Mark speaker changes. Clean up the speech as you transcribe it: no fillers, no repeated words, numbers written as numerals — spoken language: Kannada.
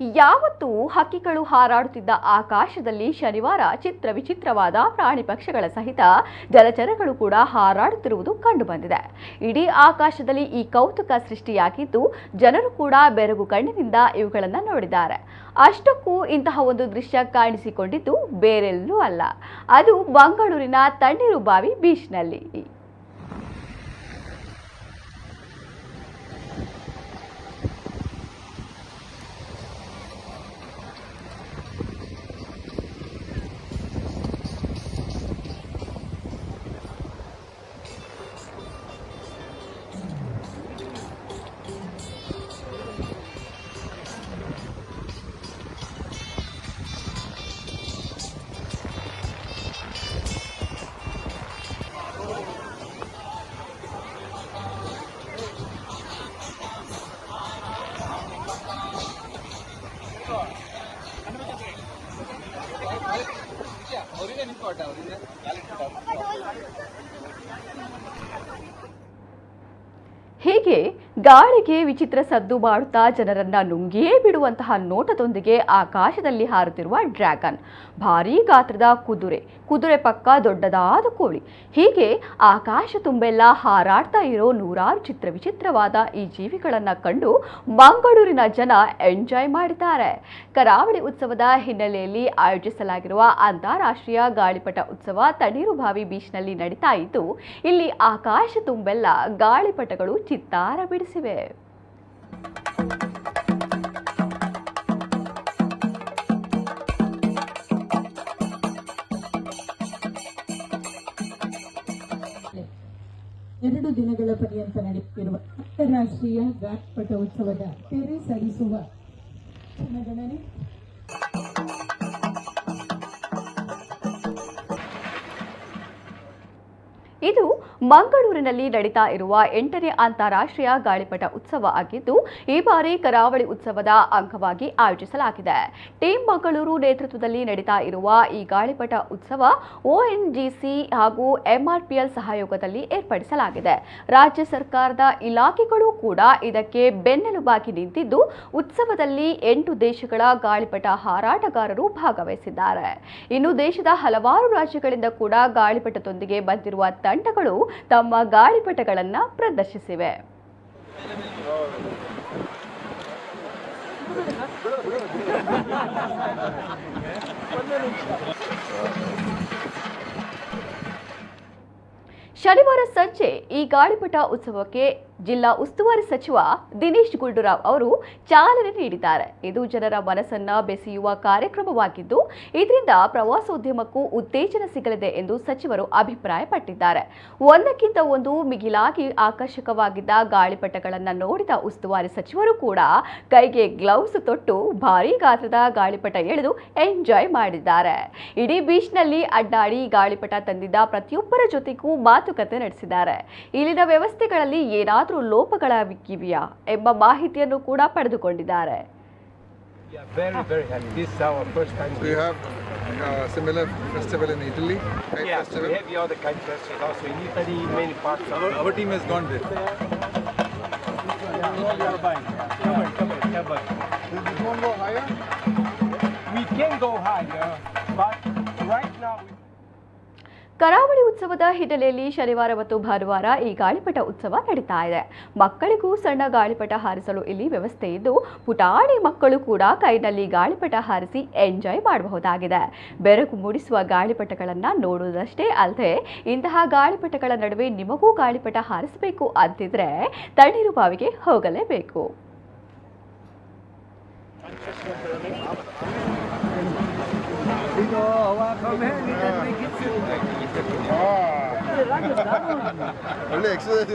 Speaker 1: ಯಾವತ್ತೂ ಹಕ್ಕಿಗಳು ಹಾರಾಡುತ್ತಿದ್ದ ಆಕಾಶದಲ್ಲಿ ಶನಿವಾರ ವಿಚಿತ್ರವಾದ ಪ್ರಾಣಿ ಪಕ್ಷಿಗಳ ಸಹಿತ ಜಲಚರಗಳು ಕೂಡ ಹಾರಾಡುತ್ತಿರುವುದು ಕಂಡುಬಂದಿದೆ. ಇಡೀ ಆಕಾಶದಲ್ಲಿ ಈ ಕೌತುಕ ಸೃಷ್ಟಿಯಾಗಿದ್ದು ಜನರು ಕೂಡ ಬೆರಗು ಕಣ್ಣಿನಿಂದ ಇವುಗಳನ್ನು ನೋಡಿದ್ದಾರೆ. ಅಷ್ಟಕ್ಕೂ ಇಂತಹ ಒಂದು ದೃಶ್ಯ ಕಾಣಿಸಿಕೊಂಡಿದ್ದು ಬೇರೆಲ್ಲೂ ಅಲ್ಲ, ಅದು ಮಂಗಳೂರಿನ ತಣ್ಣೀರುಬಾವಿ ಬೀಚ್ನಲ್ಲಿ. ಹೀಗೆ ಗಾಳಿಗೆ ವಿಚಿತ್ರ ಸದ್ದು ಮಾಡುತ್ತಾ ಜನರನ್ನ ನುಂಗಿಯೇ ಬಿಡುವಂತಹ ನೋಟದೊಂದಿಗೆ ಆಕಾಶದಲ್ಲಿ ಹಾರುತ್ತಿರುವ ಡ್ರ್ಯಾಗನ್, ಭಾರೀ ಗಾತ್ರದ ಕುದುರೆ ಪಕ್ಕ ದೊಡ್ಡದಾದ ಕೋಳಿ, ಹೀಗೆ ಆಕಾಶ ತುಂಬೆಲ್ಲ ಹಾರಾಡ್ತಾ ಇರೋ ನೂರಾರು ವಿಚಿತ್ರವಾದ ಈ ಜೀವಿಗಳನ್ನ ಕಂಡು ಮಂಗಳೂರಿನ ಜನ ಎಂಜಾಯ್ ಮಾಡಿದ್ದಾರೆ. ಕರಾವಳಿ ಉತ್ಸವದ ಹಿನ್ನೆಲೆಯಲ್ಲಿ ಆಯೋಜಿಸಲಾಗಿರುವ ಅಂತಾರಾಷ್ಟ್ರೀಯ ಗಾಳಿಪಟ ಉತ್ಸವ ತಣ್ಣೀರುಬಾವಿ ಬೀಚ್ನಲ್ಲಿ ನಡೀತಾ ಇದ್ದು, ಇಲ್ಲಿ ಆಕಾಶ ತುಂಬೆಲ್ಲ ಗಾಳಿಪಟಗಳು ಚಿತ್ತಾರ ಬಿಡಿಸಿವೆ.
Speaker 2: ಎರಡು ದಿನಗಳ ಪರ್ಯಂತ ನಡೆಯುತ್ತಿರುವ ಅಂತಾರಾಷ್ಟ್ರೀಯ ಗಾಳಿಪಟ ಉತ್ಸವದ ತೆರೆ ಸರಿಸುವ ಜನಗಣನೆ
Speaker 1: ಇದು ಮಂಗಳೂರಿನಲ್ಲಿ ನಡೀತಾ ಇರುವ 8ನೇ ಅಂತಾರಾಷ್ಟ್ರೀಯ ಗಾಳಿಪಟ ಉತ್ಸವ ಆಗಿದ್ದು, ಈ ಬಾರಿ ಕರಾವಳಿ ಉತ್ಸವದ ಅಂಗವಾಗಿ ಆಯೋಜಿಸಲಾಗಿದೆ. ಟೀಮ್ ಮಂಗಳೂರು ನೇತೃತ್ವದಲ್ಲಿ ನಡೀತಾ ಇರುವ ಈ ಗಾಳಿಪಟ ಉತ್ಸವ ONGC ಹಾಗೂ MRPL ಸಹಯೋಗದಲ್ಲಿ ಏರ್ಪಡಿಸಲಾಗಿದೆ. ರಾಜ್ಯ ಸರ್ಕಾರದ ಇಲಾಖೆಗಳು ಕೂಡ ಇದಕ್ಕೆ ಬೆನ್ನೆಲುಬಾಗಿ ನಿಂತಿದ್ದು, ಉತ್ಸವದಲ್ಲಿ 8 ದೇಶಗಳ ಗಾಳಿಪಟ ಹಾರಾಟಗಾರರು ಭಾಗವಹಿಸಿದ್ದಾರೆ. ಇನ್ನು ದೇಶದ ಹಲವಾರು ರಾಜ್ಯಗಳಿಂದ ಕೂಡ ಗಾಳಿಪಟದೊಂದಿಗೆ ಬಂದಿರುವ ತಂಡಗಳು ತಮ್ಮ ಗಾಳಿಪಟಗಳನ್ನು ಪ್ರದರ್ಶಿಸಿವೆ. ಶನಿವಾರ ಸಂಜೆ ಈ ಗಾಳಿಪಟ ಉತ್ಸವಕ್ಕೆ ಜಿಲ್ಲಾ ಉಸ್ತುವಾರಿ ಸಚಿವ ದಿನೇಶ್ ಗುಂಡೂರಾವ್ ಅವರು ಚಾಲನೆ ನೀಡಿದ್ದಾರೆ. ಇದು ಜನರ ಮನಸ್ಸನ್ನ ಬೆಸೆಯುವ ಕಾರ್ಯಕ್ರಮವಾಗಿದ್ದು, ಇದರಿಂದ ಪ್ರವಾಸೋದ್ಯಮಕ್ಕೂ ಉತ್ತೇಜನ ಸಿಗಲಿದೆ ಎಂದು ಸಚಿವರು ಅಭಿಪ್ರಾಯಪಟ್ಟಿದ್ದಾರೆ. ಒಂದಕ್ಕಿಂತ ಒಂದು ಮಿಗಿಲಾಗಿ ಆಕರ್ಷಕವಾಗಿದ್ದ ಗಾಳಿಪಟಗಳನ್ನು ನೋಡಿದ ಉಸ್ತುವಾರಿ ಸಚಿವರು ಕೂಡ ಕೈಗೆ ಗ್ಲೌಸ್ ತೊಟ್ಟು ಭಾರೀ ಗಾತ್ರದ ಗಾಳಿಪಟ ಎಳೆದು ಎಂಜಾಯ್ ಮಾಡಿದ್ದಾರೆ. ಇಡೀ ಬೀಚ್ನಲ್ಲಿ ಅಡ್ಡಾಡಿ ಗಾಳಿಪಟ ತಂದಿದ್ದ ಪ್ರತಿಯೊಬ್ಬರ ಜೊತೆಗೂ ಮಾತುಕತೆ ನಡೆಸಿದ್ದಾರೆ. ಇಲ್ಲಿನ ವ್ಯವಸ್ಥೆಗಳಲ್ಲಿ ಏನಾದರೂ ಲೋಪಗಳಾಗಿವೆಯಾ ಎಂಬ ಮಾಹಿತಿಯನ್ನು ಕೂಡ ಪಡೆದುಕೊಂಡಿದ್ದಾರೆ.
Speaker 3: We have a similar festival in Italy.
Speaker 4: Festival. We have the other kite festival also in Italy, in many parts.
Speaker 3: Our team has gone there.
Speaker 4: Come on.
Speaker 3: We won't go higher?
Speaker 4: We can go higher, but right now.
Speaker 1: ಕರಾವಳಿ ಉತ್ಸವದ ಹಿನ್ನೆಲೆಯಲ್ಲಿ ಶನಿವಾರ ಮತ್ತು ಭಾನುವಾರ ಈ ಗಾಳಿಪಟ ಉತ್ಸವ ನಡೀತಾ ಇದೆ. ಮಕ್ಕಳಿಗೂ ಸಣ್ಣ ಗಾಳಿಪಟ ಹಾರಿಸಲು ಇಲ್ಲಿ ವ್ಯವಸ್ಥೆ ಇದ್ದು, ಪುಟಾಣಿ ಮಕ್ಕಳು ಕೂಡ ಕೈನಲ್ಲಿ ಗಾಳಿಪಟ ಹಾರಿಸಿ ಎಂಜಾಯ್ ಮಾಡಬಹುದಾಗಿದೆ. ಬೆರಗು ಮೂಡಿಸುವ ಗಾಳಿಪಟಗಳನ್ನು ನೋಡುವುದಷ್ಟೇ ಅಲ್ಲದೆ, ಇಂತಹ ಗಾಳಿಪಟಗಳ ನಡುವೆ ನಿಮಗೂ ಗಾಳಿಪಟ ಹಾರಿಸಬೇಕು ಅಂತಿದ್ರೆ ತಣ್ಣೀರುಬಾವಿಗೆ ಹೋಗಲೇಬೇಕು.
Speaker 3: ಒಳ್ಳೆ ಎಕ್ಸರ್ಸೈಸ್